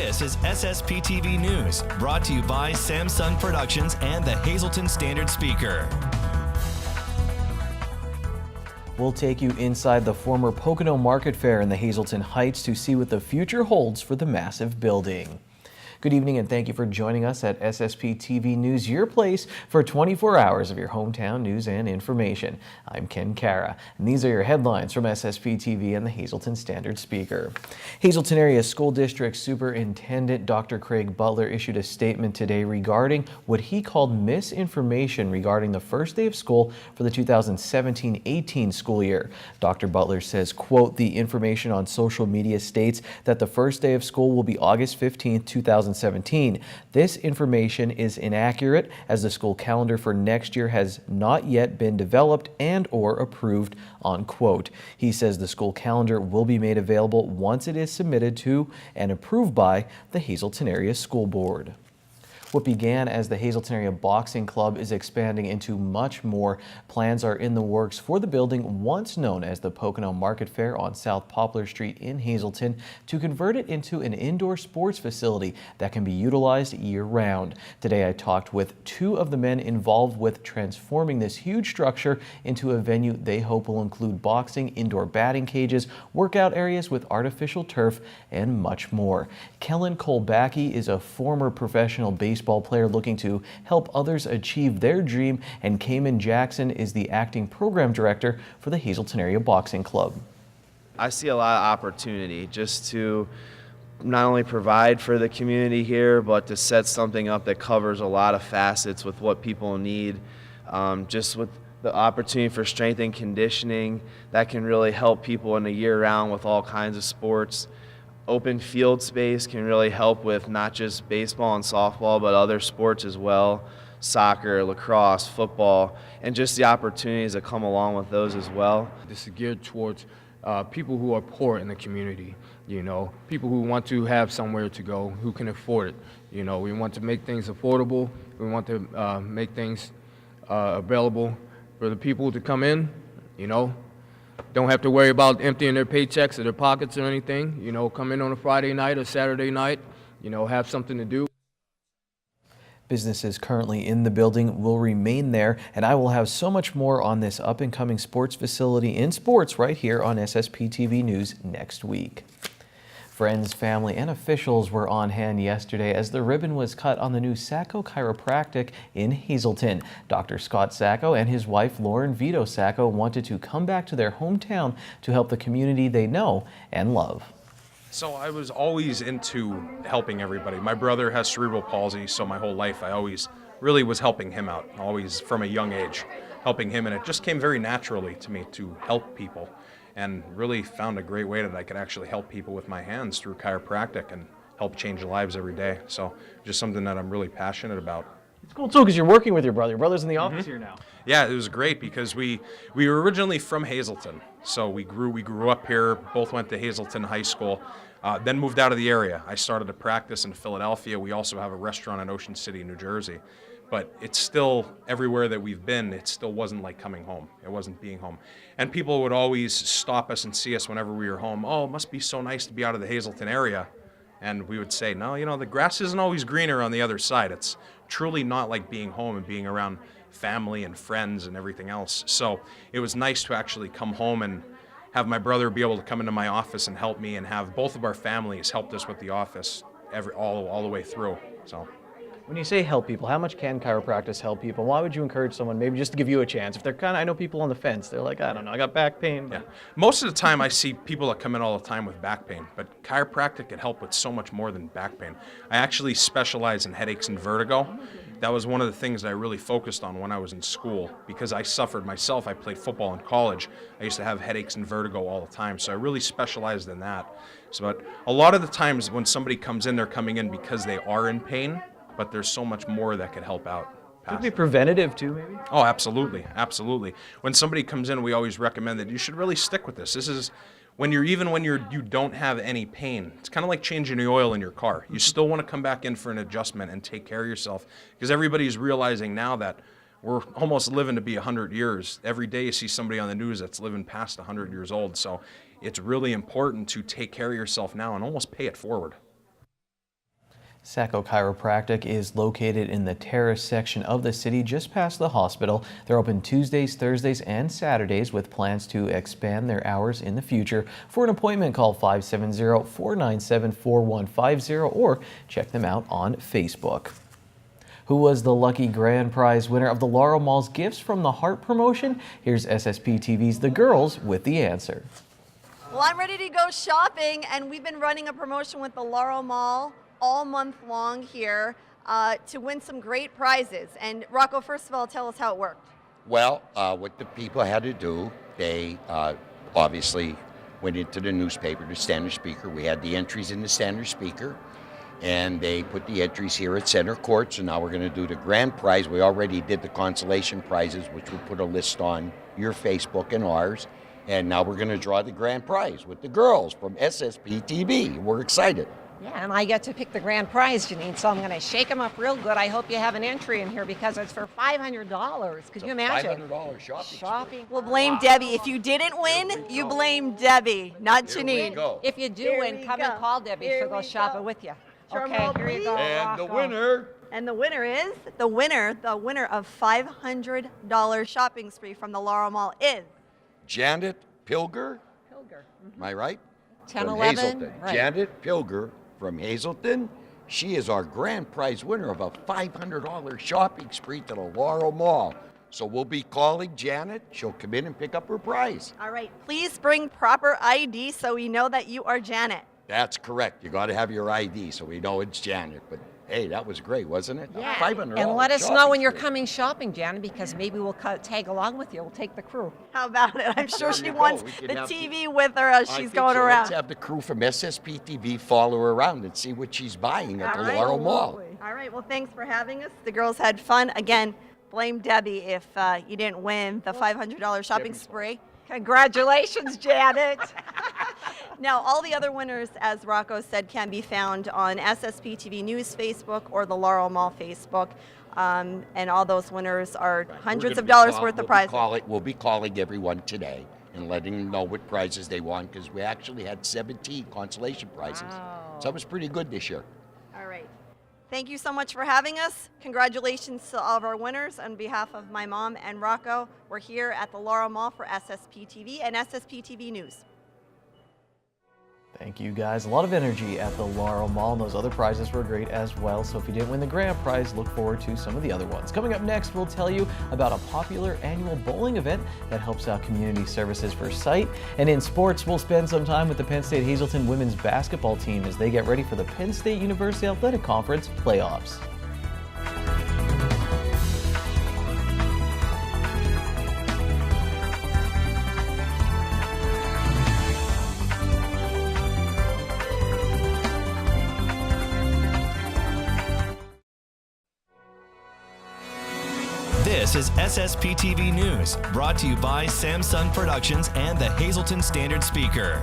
This is SSPTV News, brought to you by Samsung Productions and the Hazleton Standard Speaker. We'll take you inside the former Pocono Market Fair in the Hazleton Heights to see what the future holds for the massive building. Good evening and thank you for joining us at SSPTV News, your place for 24 hours of your hometown news and information. I'm Ken Cara, and these are your headlines from SSPTV and the Hazleton Standard Speaker. Hazleton Area School District Superintendent Dr. Craig Butler issued a statement today regarding what he called misinformation regarding the first day of school for the 2017-18 school year. Dr. Butler says, quote, "The information on social media states that the first day of school will be August 15th, 2017. This information is inaccurate as the school calendar for next year has not yet been developed and or approved," unquote. He says the school calendar will be made available once it is submitted to and approved by the Hazleton Area School Board. What began as the Hazleton Area Boxing Club is expanding into much more. Plans are in the works for the building once known as the Pocono Market Fair on South Poplar Street in Hazleton to convert it into an indoor sports facility that can be utilized year-round. Today I talked with two of the men involved with transforming this huge structure into a venue they hope will include boxing, indoor batting cages, workout areas with artificial turf, and much more. Kellen Kolbacki is a former professional baseball player looking to help others achieve their dream, and Cayman Jackson is the acting program director for the Hazleton Area Boxing Club. I see a lot of opportunity just to not only provide for the community here, but to set something up that covers a lot of facets with what people need, just with the opportunity for strength and conditioning that can really help people in a year-round with all kinds of sports. Open field space can really help with not just baseball and softball, but other sports as well, soccer, lacrosse, football, and just the opportunities that come along with those as well. This is geared towards people who are poor in the community, people who want to have somewhere to go, who can afford it. We want to make things affordable. We want to make things available for the people to come in, Don't have to worry about emptying their paychecks or their pockets or anything. Come in on a Friday night or Saturday night, have something to do. Businesses currently in the building will remain there, and I will have so much more on this up-and-coming sports facility in sports right here on SSPTV News next week. Friends, family, and officials were on hand yesterday as the ribbon was cut on the new Sacco Chiropractic in Hazleton. Dr. Scott Sacco and his wife Lauren Vito Sacco wanted to come back to their hometown to help the community they know and love. So I was always into helping everybody. My brother has cerebral palsy, so my whole life I always really was helping him out, always from a young age, helping him, and it just came very naturally to me to help people. And really found a great way that I could actually help people with my hands through chiropractic and help change lives every day. So just something that I'm really passionate about. It's cool too because you're working with your brother. Your brother's in the office here now. Yeah, it was great because we were originally from Hazleton. So we grew up here, both went to Hazleton High School, then moved out of the area. I started to practice in Philadelphia. We also have a restaurant in Ocean City, New Jersey. But it's still, everywhere that we've been, it still wasn't like coming home. It wasn't being home. And people would always stop us and see us whenever we were home. "Oh, it must be so nice to be out of the Hazleton area." And we would say, "No, the grass isn't always greener on the other side." It's truly not like being home and being around family and friends and everything else. So it was nice to actually come home and have my brother be able to come into my office and help me, and have both of our families helped us with the office all the way through. So. When you say help people, how much can chiropractic help people? Why would you encourage someone, maybe just to give you a chance? If they're I know people on the fence, they're like, I don't know, I got back pain. Yeah. Most of the time I see people that come in all the time with back pain, but chiropractic can help with so much more than back pain. I actually specialize in headaches and vertigo. That was one of the things that I really focused on when I was in school because I suffered myself. I played football in college. I used to have headaches and vertigo all the time, so I really specialized in that. But a lot of the times when somebody comes in, they're coming in because they are in pain, but there's so much more that could help out. Could it be preventative too, maybe? Oh, absolutely, absolutely. When somebody comes in, we always recommend that you should really stick with this. This is when you don't have any pain. It's kind of like changing the oil in your car. You still want to come back in for an adjustment and take care of yourself, because everybody's realizing now that we're almost living to be 100 years. Every day you see somebody on the news that's living past 100 years old. So it's really important to take care of yourself now and almost pay it forward. Sacco Chiropractic is located in the terrace section of the city just past the hospital. They're open Tuesdays, Thursdays, and Saturdays with plans to expand their hours in the future. For an appointment, call 570-497-4150 or check them out on Facebook. Who was the lucky grand prize winner of the Laurel Mall's Gifts from the Heart promotion? Here's SSPTV's The Girls with the answer. Well, I'm ready to go shopping, and we've been running a promotion with the Laurel Mall all month long here to win some great prizes. And Rocco, first of all, tell us how it worked. Well, what the people had to do, they obviously went into the newspaper, the Standard Speaker. We had the entries in the Standard Speaker, and they put the entries here at Center Court. So now we're going to do the grand prize. We already did the consolation prizes, which we'll put a list on your Facebook and ours. And now we're going to draw the grand prize with the girls from SSPTV. We're excited. Yeah, and I get to pick the grand prize, Janine, so I'm going to shake them up real good. I hope you have an entry in here because it's for $500. Could you imagine? $500 shopping. We'll blame Debbie. If you didn't win, you blame Debbie, not Janine. Go. If you do Here win, we come go. and call Debbie. Here She'll go we shopping go. with you. Drum Okay, roll, here you go. And the Rocco. winner. And the winner is, the winner of $500 shopping spree from the Laurel Mall is Janet Pilger. Pilger. Am I right? 10, From 11. Hazelton. Right. Janet Pilger from Hazelton. She is our grand prize winner of a $500 shopping spree to the Laurel Mall. So we'll be calling Janet. She'll come in and pick up her prize. all right. Please bring proper ID so we know that you are Janet. That's correct. You got to have your ID so we know it's Janet. But hey, that was great, wasn't it? Yeah. $500 And let us know shopping when you're spree. coming shopping, Janet, because maybe we'll tag along with you. We'll take the crew. How about it? I'm sure There she you go. wants We can the have TV with her as I she's think going so. around. Let's have the crew from SSPTV follow her around and see what she's buying at the All right. Laurel Mall. All right, well, thanks for having us. The girls had fun. Again, blame Debbie if you didn't win the $500 shopping spree. Congratulations, Janet. Now, all the other winners, as Rocco said, can be found on SSPTV News Facebook or the Laurel Mall Facebook. And all those winners are hundreds of dollars worth of prizes. We'll be calling everyone today and letting them know what prizes they won because we actually had 17 consolation prizes. Wow. So that was pretty good this year. All right. Thank you so much for having us. Congratulations to all of our winners. On behalf of my mom and Rocco, we're here at the Laurel Mall for SSPTV and SSPTV News. Thank you guys. A lot of energy at the Laurel Mall, and those other prizes were great as well. So if you didn't win the grand prize, look forward to some of the other ones. Coming up next, we'll tell you about a popular annual bowling event that helps out community services for sight. And in sports, we'll spend some time with the Penn State Hazelton women's basketball team as they get ready for the Penn State University Athletic Conference playoffs. This is SSPTV News, brought to you by Samsung Productions and the Hazelton Standard Speaker.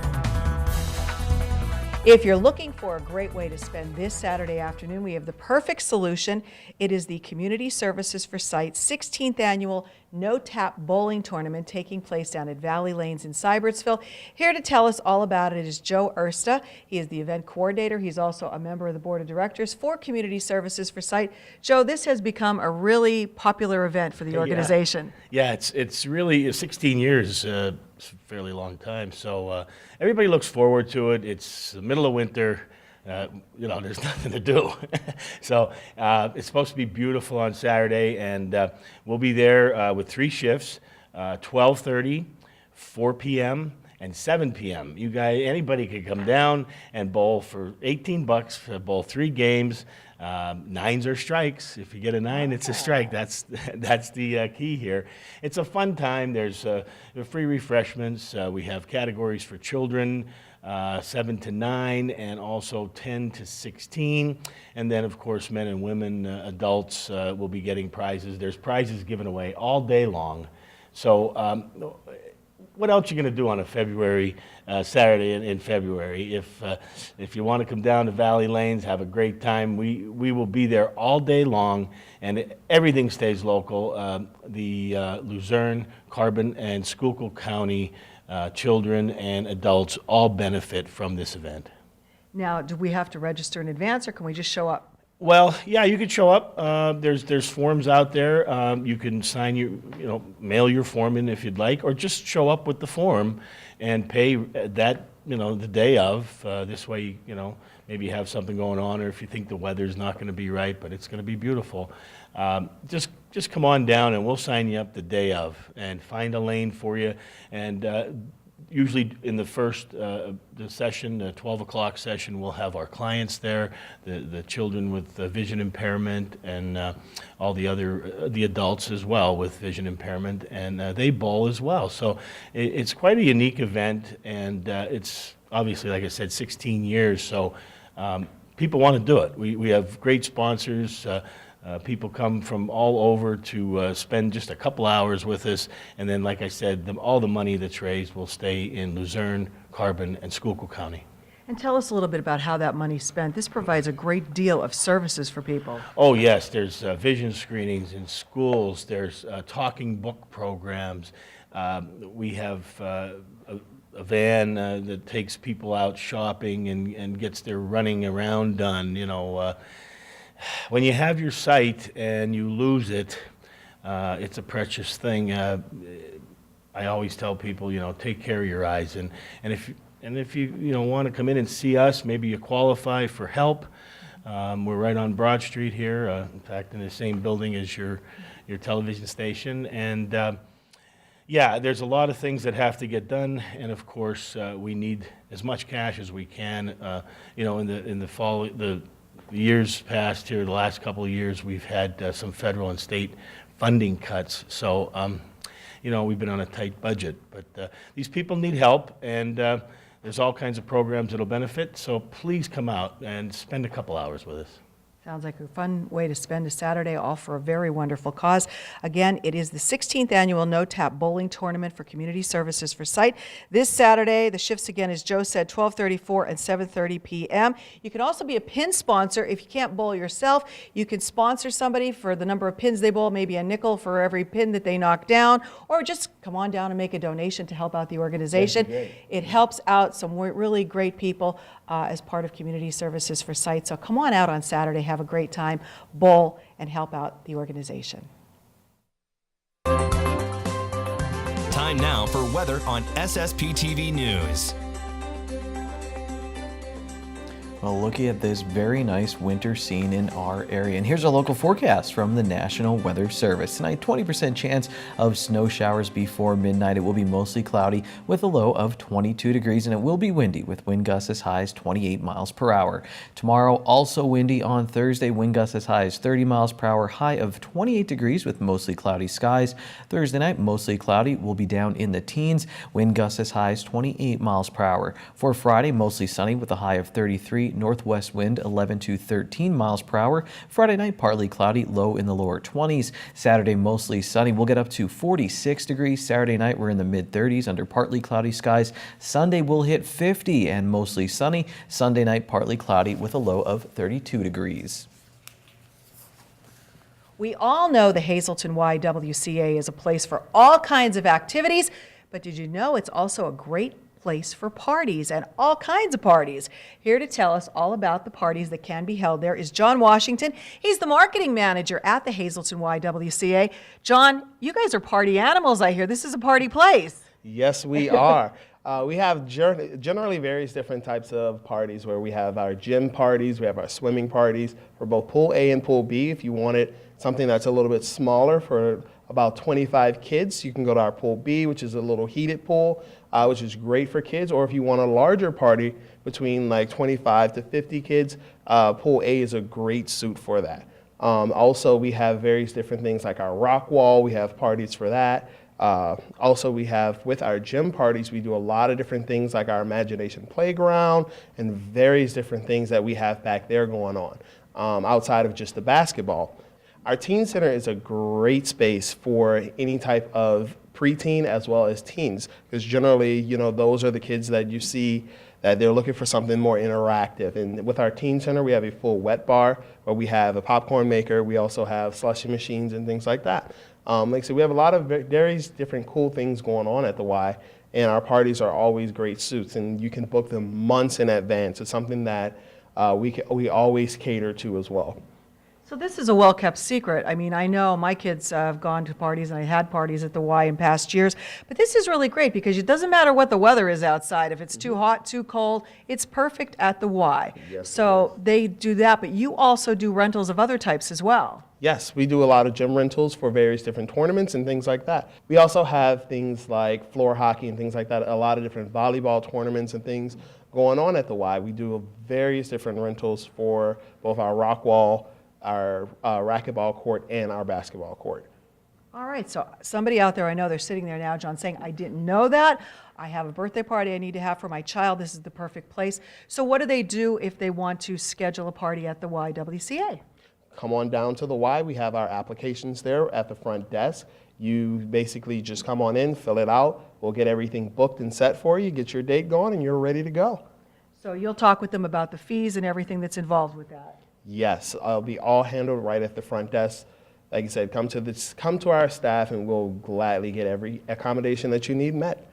If you're looking for a great way to spend this Saturday afternoon, we have the perfect solution. It is the Community Services for Sight 16th Annual No Tap Bowling Tournament taking place down at Valley Lanes in Sybertsville. Here to tell us all about it is Joe Ersta. He is the event coordinator. He's also a member of the board of directors for Community Services for Sight. Joe, this has become a really popular event for the organization. Yeah, it's really 16 years. It's a fairly long time. So everybody looks forward to it. It's the middle of winter. There's nothing to do. So it's supposed to be beautiful on Saturday, and we'll be there with 3 shifts, 12:30, 4 p.m., and 7 p.m. You guys, anybody could come down and bowl for $18, bowl 3 games. 9s are strikes. If you get a 9, it's a strike. That's the key here. It's a fun time. There's free refreshments. We have categories for children, 7 to 9, and also 10 to 16. And then, of course, men and women, adults will be getting prizes. There's prizes given away all day long. So what else are you going to do on a Saturday in February? If you want to come down to Valley Lanes, have a great time, we will be there all day long, and everything stays local. The Luzerne, Carbon, and Schuylkill County children and adults all benefit from this event. Now, do we have to register in advance, or can we just show up Well, yeah, you could show up. There's forms out there. You can sign mail your form in if you'd like, or just show up with the form and pay that, the day of. This way, maybe you have something going on, or if you think the weather's not going to be right, but it's going to be beautiful. Just come on down and we'll sign you up the day of and find a lane for you. And usually in the first the session, the 12 o'clock session, we'll have our clients there, the children with vision impairment, and all the other the adults as well with vision impairment, and they bowl as well. So it's quite a unique event, and it's obviously, like I said, 16 years. So people want to do it. We have great sponsors. People come from all over to spend just a couple hours with us, and then, like I said, all the money that's raised will stay in Luzerne, Carbon, and Schuylkill County. And tell us a little bit about how that money's spent. This provides a great deal of services for people. Oh, yes. There's vision screenings in schools. There's talking book programs. We have a van that takes people out shopping and gets their running around done, When you have your sight and you lose it, it's a precious thing. I always tell people, take care of your eyes, and if you want to come in and see us, maybe you qualify for help. We're right on Broad Street here, in fact, in the same building as your television station, and yeah, there's a lot of things that have to get done, and of course, we need as much cash as we can. In the fall, the years past here, the last couple of years, we've had some federal and state funding cuts. So, we've been on a tight budget. But these people need help, and there's all kinds of programs that'll benefit. So please come out and spend a couple hours with us. Sounds like a fun way to spend a Saturday, all for a very wonderful cause. Again, it is the 16th annual No Tap Bowling Tournament for Community Services for Sight. This Saturday, the shifts again, as Joe said, 12:34 and 7:30 p.m. You can also be a pin sponsor. If you can't bowl yourself, you can sponsor somebody for the number of pins they bowl, maybe a nickel for every pin that they knock down, or just come on down and make a donation to help out the organization. It helps out some really great people as part of Community Services for Sight. So come on out on Saturday, have a great time, bowl, and help out the organization. Time now for weather on SSPTV News. Well, looking at this very nice winter scene in our area. And here's a local forecast from the National Weather Service. Tonight, 20% chance of snow showers before midnight. It will be mostly cloudy with a low of 22 degrees, and it will be windy with wind gusts as high as 28 miles per hour. Tomorrow, also windy on Thursday, wind gusts as high as 30 miles per hour, high of 28 degrees with mostly cloudy skies. Thursday night, mostly cloudy, will be down in the teens, wind gusts as high as 28 miles per hour. For Friday, mostly sunny with a high of 33. Northwest wind 11 to 13 miles per hour. Friday night, partly cloudy, low in the lower 20s. Saturday, mostly sunny. We'll get up to 46 degrees. Saturday night, we're in the mid-30s under partly cloudy skies. Sunday, we'll hit 50 and mostly sunny. Sunday night, partly cloudy with a low of 32 degrees. We all know the Hazleton YWCA is a place for all kinds of activities, but did you know it's also a great place for parties and all kinds of parties? Here to tell us all about the parties that can be held there is John Washington. He's the marketing manager at the Hazleton YWCA. John, you guys are party animals, I hear. This is a party place. Yes, we are. We have generally various different types of parties where we have our gym parties, we have our swimming parties for both Pool A and Pool B. If you wanted something that's a little bit smaller for about 25 kids, you can go to our Pool B, which is a little heated pool, which is great for kids. Or if you want a larger party between like 25 to 50 kids, Pool A is a great suit for that. Also, we have various different things like our rock wall. We have parties for that. Also, we have, with our gym parties, we do a lot of different things like our imagination playground and various different things that we have back there going on outside of just the basketball. Our teen center is a great space for any type of preteen as well as teens, because generally, those are the kids that you see that they're looking for something more interactive. And with our teen center, we have a full wet bar where we have a popcorn maker. We also have slushie machines and things like that. Like I said, we have a lot of various different cool things going on at the Y, and our parties are always great suits, and you can book them months in advance. It's something that we always cater to as well. So this is a well-kept secret. I mean, I know my kids have gone to parties, and I had parties at the Y in past years, but this is really great because it doesn't matter what the weather is outside. If it's too hot, too cold, it's perfect at the Y. Yes, So they do that, but you also do rentals of other types as well. Yes, we do a lot of gym rentals for various different tournaments and things like that. We also have things like floor hockey and things like that, a lot of different volleyball tournaments and things going on at the Y. We do various different rentals for both our rock wall, our racquetball court, and our basketball court. All right, so somebody out there, I know they're sitting there now, John, saying, I didn't know that. I have a birthday party I need to have for my child. This is the perfect place. So what do they do if they want to schedule a party at the YWCA? Come on down to the Y. We have our applications there at the front desk. You basically just come on in, fill it out. We'll get everything booked and set for you, get your date going, and you're ready to go. So you'll talk with them about the fees and everything that's involved with that. Yes, I'll be all handled right at the front desk. Like I said, come to our staff, and we'll gladly get every accommodation that you need met.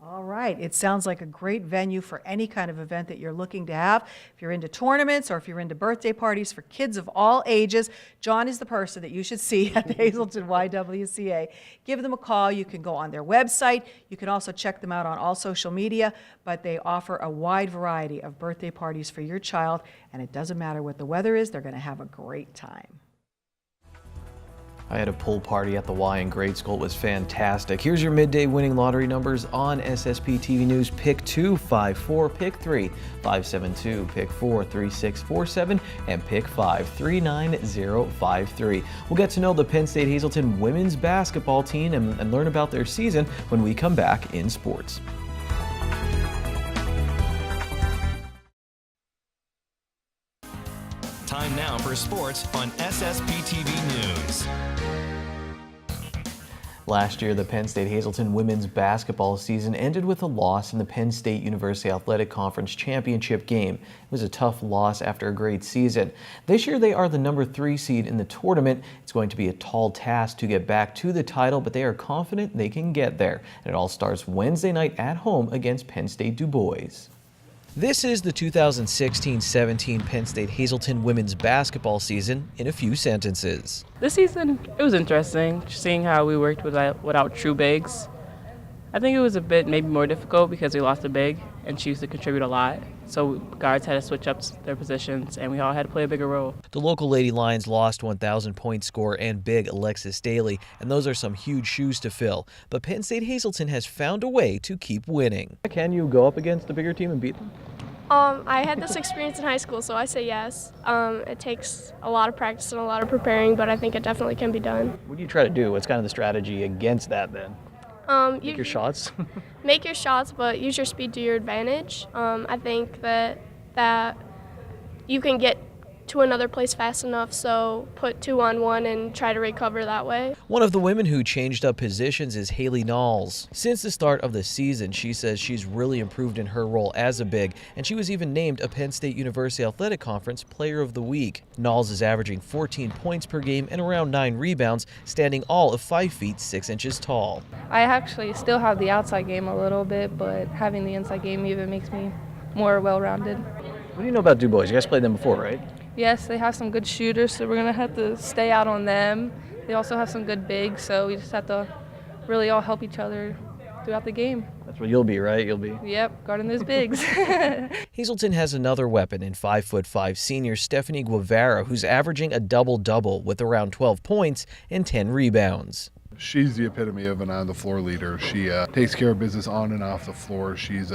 All right, it sounds like a great venue for any kind of event that you're looking to have. If you're into tournaments or if you're into birthday parties for kids of all ages, John is the person that you should see at the Hazleton YWCA. Give them a call. You can go on their website. You can also check them out on all social media, but they offer a wide variety of birthday parties for your child, and it doesn't matter what the weather is, they're going to have a great time. I had a pool party at the Y in grade school. It was fantastic. Here's your midday winning lottery numbers on SSPTV News. Pick 2, 5, 4, pick 3, 572, pick 4, 3, 6, 4, 7, and pick 5, 3, 9, 0, 5, 3. We'll get to know the Penn State Hazleton women's basketball team and learn about their season when we come back in sports. Time now for sports on SSPTV News. Last year, the Penn State Hazleton women's basketball season ended with a loss in the Penn State University Athletic Conference Championship game. It was a tough loss after a great season. This year, they are the number 3 seed in the tournament. It's going to be a tall task to get back to the title, but they are confident they can get there. And it all starts Wednesday night at home against Penn State Du Bois. This is the 2016-17 Penn State Hazleton women's basketball season in a few sentences. This season, it was interesting, seeing how we worked without true bigs. I think it was a bit maybe more difficult because we lost a big, and she used to contribute a lot. So guards had to switch up their positions, and we all had to play a bigger role. The local Lady Lions lost 1,000-point scorer and big Alexis Daly, and those are some huge shoes to fill. But Penn State Hazleton has found a way to keep winning. Can you go up against a bigger team and beat them? I had this experience in high school, so I say yes. It takes a lot of practice and a lot of preparing, but I think it definitely can be done. What do you try to do? What's kind of the strategy against that then? Make your shots? Make your shots, but use your speed to your advantage. I think that you can get to another place fast enough, so put 2-on-1 and try to recover that way. One of the women who changed up positions is Haley Knowles. Since the start of the season, she says she's really improved in her role as a big, and she was even named a Penn State University Athletic Conference Player of the Week. Knowles is averaging 14 points per game and around 9 rebounds, standing all of 5 feet 6 inches tall. I actually still have the outside game a little bit, but having the inside game even makes me more well-rounded. What do you know about Du Bois? You guys played them before, right? Yes, they have some good shooters, so we're going to have to stay out on them. They also have some good bigs, so we just have to really all help each other throughout the game. That's what you'll be, right? You'll be. Yep, guarding those bigs. Hazleton has another weapon in 5'5" senior Stephanie Guevara, who's averaging a double-double with around 12 points and 10 rebounds. She's the epitome of an on-the-floor leader. She takes care of business on and off the floor. She's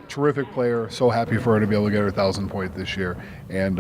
terrific player. So happy for her to be able to get her 1,000-point this year, and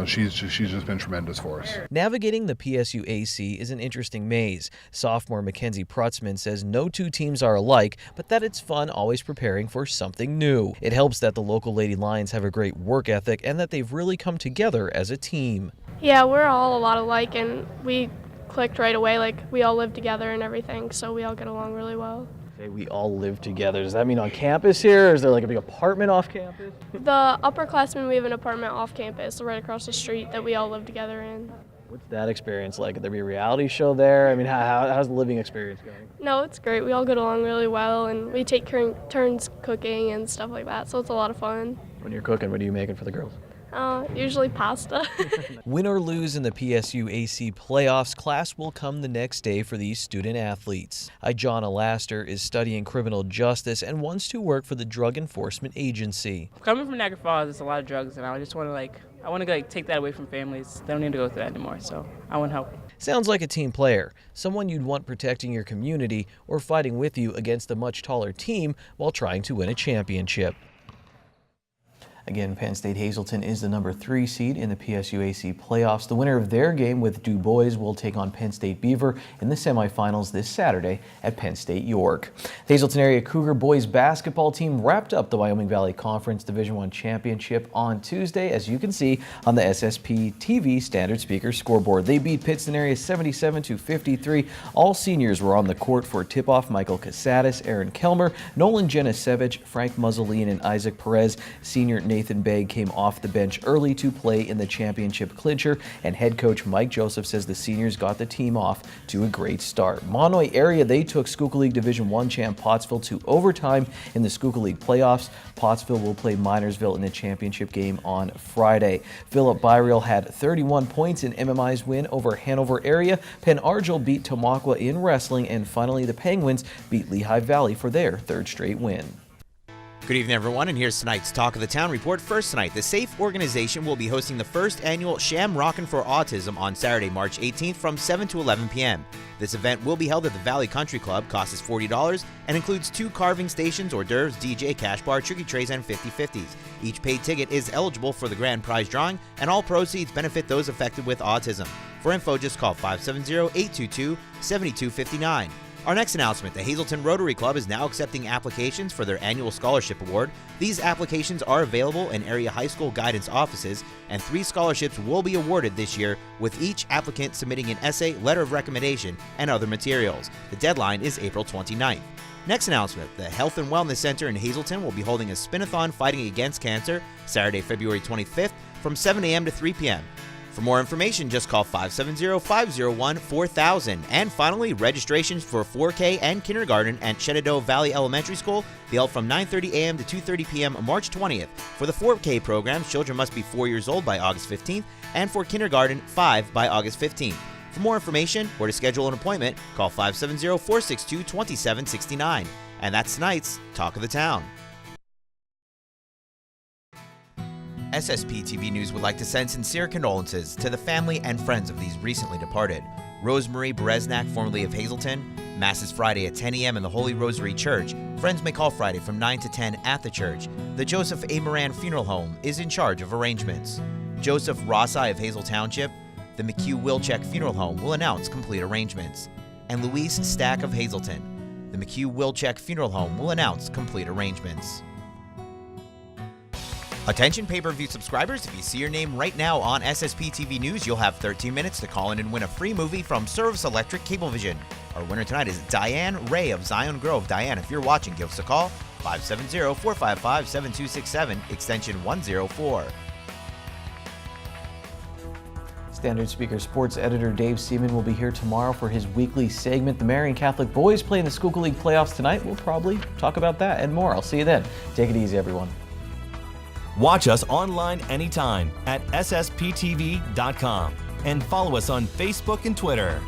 she's just been tremendous for us. Navigating the PSU AC is an interesting maze. Sophomore Mackenzie Prutzman says no two teams are alike, but that it's fun always preparing for something new. It helps that the local Lady Lions have a great work ethic and that they've really come together as a team. Yeah, we're all a lot alike, and we clicked right away. Like, we all live together and everything, so we all get along really well. Okay, we all live together. Does that mean on campus here, or is there like a big apartment off campus? The upperclassmen, we have an apartment off campus, right across the street, that we all live together in. What's that experience like? Could there be a reality show there? I mean, how's the living experience going? No, it's great. We all get along really well, and we take turns cooking and stuff like that, so it's a lot of fun. When you're cooking, what are you making for the girls? Usually pasta. Win or lose in the PSU AC playoffs, class will come the next day for these student athletes. John Alaster is studying criminal justice and wants to work for the Drug Enforcement Agency. Coming from Niagara Falls, there's a lot of drugs, and I just want to take that away from families. They don't need to go through that anymore, so I want to help. Sounds like a team player, someone you'd want protecting your community or fighting with you against a much taller team while trying to win a championship. Again, Penn State Hazleton is the number 3 seed in the PSUAC playoffs. The winner of their game with Du Bois will take on Penn State Beaver in the semifinals this Saturday at Penn State York. The Hazleton area Cougar boys basketball team wrapped up the Wyoming Valley Conference Division I championship on Tuesday, as you can see on the SSPTV standard speaker scoreboard. They beat Pittston area 77-53. All seniors were on the court for tip-off. Michael Casadas, Aaron Kelmer, Nolan Janisevich, Frank Muzzolin, and Isaac Perez. Senior Nathan Begg came off the bench early to play in the championship clincher, and head coach Mike Joseph says the seniors got the team off to a great start. Monoy area, they took Schuylkill League Division I champ Pottsville to overtime in the Schuylkill League playoffs. Pottsville will play Minersville in the championship game on Friday. Philip Byriel had 31 points in MMI's win over Hanover area. Penn Argyl beat Tamaqua in wrestling, and finally the Penguins beat Lehigh Valley for their 3rd straight win. Good evening, everyone, and here's tonight's Talk of the Town report. First tonight, the SAFE organization will be hosting the first annual Sham Rockin' for Autism on Saturday, March 18th from 7 to 11 p.m. This event will be held at the Valley Country Club, cost is $40, and includes 2 carving stations, hors d'oeuvres, DJ, cash bar, tricky trays, and 50/50s. Each paid ticket is eligible for the grand prize drawing, and all proceeds benefit those affected with autism. For info, just call 570-822-7259. Our next announcement, the Hazleton Rotary Club is now accepting applications for their annual scholarship award. These applications are available in area high school guidance offices, and 3 scholarships will be awarded this year, with each applicant submitting an essay, letter of recommendation, and other materials. The deadline is April 29th. Next announcement, the Health and Wellness Center in Hazleton will be holding a spin-a-thon fighting against cancer Saturday, February 25th from 7 a.m. to 3 p.m. For more information, just call 570-501-4000. And finally, registrations for 4K and kindergarten at Shenandoah Valley Elementary School be held from 9:30 a.m. to 2:30 p.m. March 20th. For the 4K program, children must be 4 years old by August 15th, and for kindergarten, 5 by August 15th. For more information or to schedule an appointment, call 570-462-2769. And that's tonight's Talk of the Town. SSPTV News would like to send sincere condolences to the family and friends of these recently departed. Rosemary Bereznak, formerly of Hazleton. Mass is Friday at 10 a.m. in the Holy Rosary Church. Friends may call Friday from 9 to 10 at the church. The Joseph A. Moran Funeral Home is in charge of arrangements. Joseph Rossi of Hazel Township. The McHugh Wilczek Funeral Home will announce complete arrangements. And Louise Stack of Hazleton. The McHugh Wilczek Funeral Home will announce complete arrangements. Attention pay-per-view subscribers, if you see your name right now on SSPTV News, you'll have 13 minutes to call in and win a free movie from Service Electric Cablevision. Our winner tonight is Diane Ray of Zion Grove. Diane, if you're watching, give us a call, 570-455-7267, extension 104. Standard Speaker sports editor Dave Seaman will be here tomorrow for his weekly segment. The Marian Catholic boys play in the Schuylkill League playoffs tonight. We'll probably talk about that and more. I'll see you then. Take it easy, everyone. Watch us online anytime at ssptv.com and follow us on Facebook and Twitter.